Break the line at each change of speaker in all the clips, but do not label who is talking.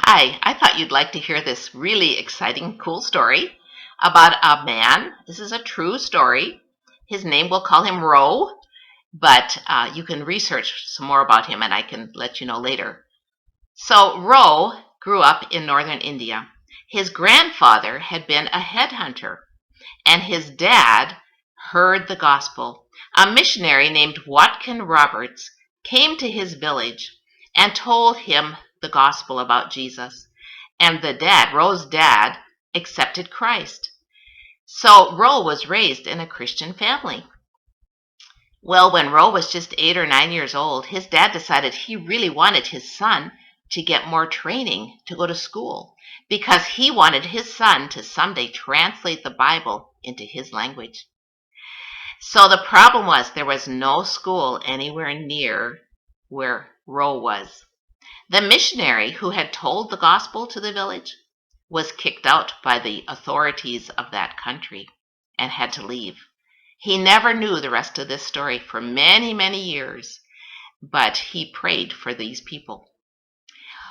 Hi, I thought you'd like to hear this really exciting, cool story about a man. This is a true story. His name, we'll call him Ro, but you can research some more about him and I can let you know later. So, Ro grew up in northern India. His grandfather had been a headhunter, and his dad heard the gospel. A missionary named Watkin Roberts came to his village and told him the gospel about Jesus. And Ro's dad, accepted Christ. So Ro was raised in a Christian family. Well, when Ro was just 8 or 9 years old, his dad decided he really wanted his son to get more training to go to school because he wanted his son to someday translate the Bible into his language. So the problem was there was no school anywhere near where Ro was. The missionary who had told the gospel to the village was kicked out by the authorities of that country and had to leave. He never knew the rest of this story for many, many years, but he prayed for these people.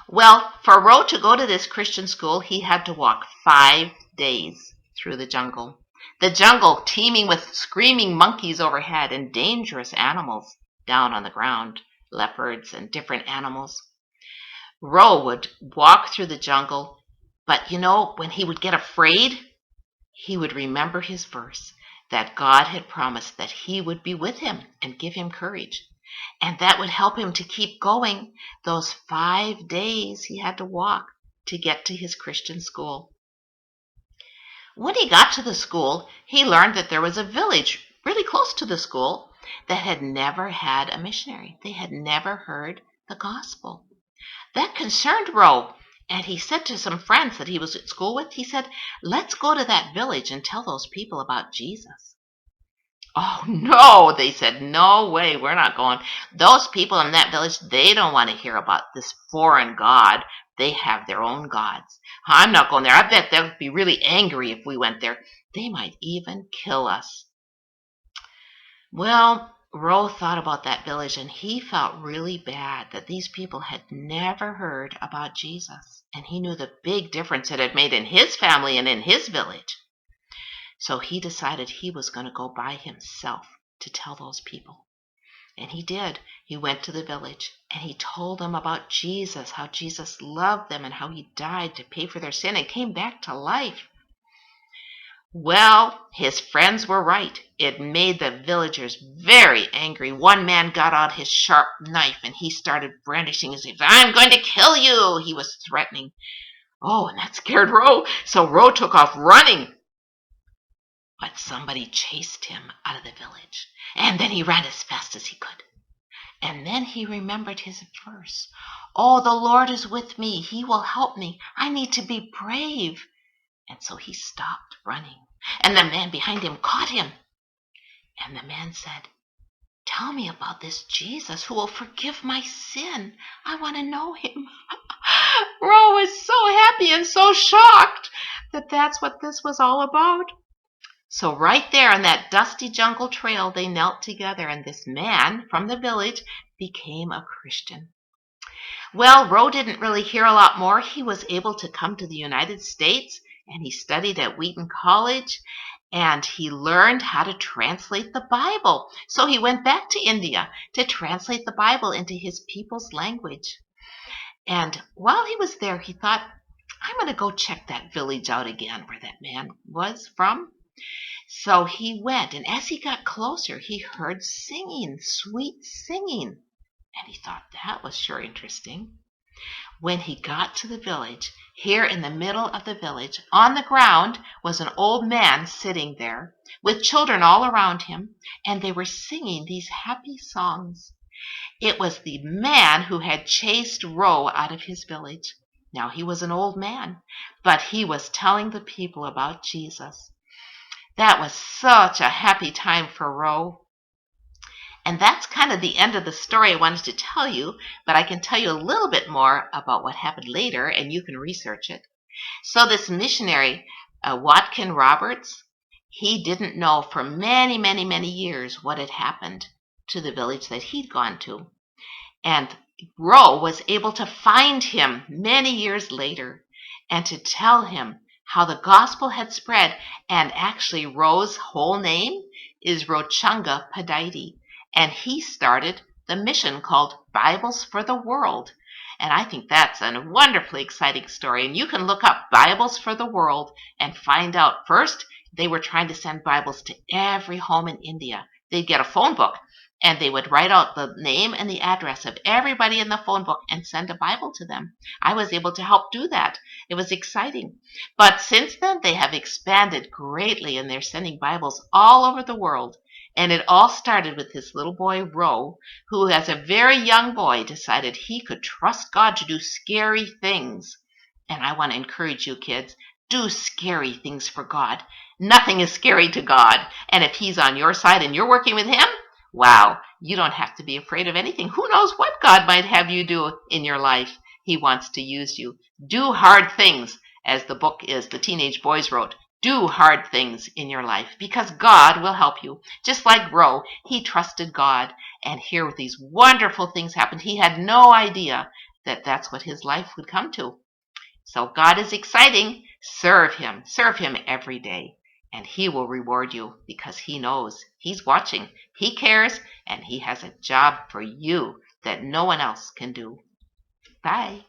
Well, for Ro to go to this Christian school, he had to walk 5 days through the jungle. The jungle teeming with screaming monkeys overhead and dangerous animals down on the ground, leopards and different animals. Ro would walk through the jungle, but when he would get afraid, he would remember his verse that God had promised that he would be with him and give him courage. And that would help him to keep going those 5 days he had to walk to get to his Christian school. When he got to the school, he learned that there was a village really close to the school that had never had a missionary. They had never heard the gospel. That concerned Ro, and he said to some friends that he was at school with, he said, "Let's go to that village and tell those people about Jesus." "Oh, no," they said, "no way, we're not going. Those people in that village, they don't want to hear about this foreign God. They have their own gods. I'm not going there. I bet they'll be really angry if we went there. They might even kill us." Well, Ro thought about that village and he felt really bad that these people had never heard about Jesus. And he knew the big difference it had made in his family and in his village. So he decided he was going to go by himself to tell those people. And he did. He went to the village and he told them about Jesus, how Jesus loved them and how he died to pay for their sin and came back to life. Well, his friends were right. It made the villagers very angry. One man got out his sharp knife and he started brandishing his knife. "I'm going to kill you," he was threatening. Oh, and that scared Ro. So Ro took off running. But somebody chased him out of the village. And then he ran as fast as he could. And then he remembered his verse. "Oh, the Lord is with me. He will help me. I need to be brave." And so he stopped running. And the man behind him caught him. And the man said, "Tell me about this Jesus who will forgive my sin. I want to know him." Ro was so happy and so shocked that that's what this was all about. So right there on that dusty jungle trail, they knelt together, and this man from the village became a Christian. Well, Ro didn't really hear a lot more. He was able to come to the United States, and he studied at Wheaton College, and he learned how to translate the Bible. So he went back to India to translate the Bible into his people's language. And while he was there, he thought, "I'm going to go check that village out again where that man was from." So he went, and as he got closer, he heard singing, sweet singing. And he thought that was sure interesting. When he got to the village, here in the middle of the village, on the ground, was an old man sitting there with children all around him, and they were singing these happy songs. It was the man who had chased Ro out of his village. Now he was an old man, but he was telling the people about Jesus. That was such a happy time for Ro. And that's kind of the end of the story I wanted to tell you, but I can tell you a little bit more about what happened later, and you can research it. So this missionary, Watkin Roberts, he didn't know for many, many, many years what had happened to the village that he'd gone to. And Roe was able to find him many years later and to tell him how the gospel had spread. And actually, Roe's whole name is Rochunga Pudaite. And he started the mission called Bibles for the World. And I think that's a wonderfully exciting story. And you can look up Bibles for the World and find out. First, they were trying to send Bibles to every home in India. They'd get a phone book and they would write out the name and the address of everybody in the phone book and send a Bible to them. I was able to help do that. It was exciting. But since then, they have expanded greatly and they're sending Bibles all over the world. And it all started with this little boy, Roe, who, as a very young boy, decided he could trust God to do scary things. And I want to encourage you, kids, do scary things for God. Nothing is scary to God. And if He's on your side and you're working with Him, wow, you don't have to be afraid of anything. Who knows what God might have you do in your life? He wants to use you. Do hard things, as the book is, the teenage boys wrote. Do hard things in your life because God will help you. Just like Roe, he trusted God, and here these wonderful things happened. He had no idea that that's what his life would come to. So God is exciting. Serve him every day, and he will reward you because he knows he's watching, he cares, and he has a job for you that no one else can do. Bye.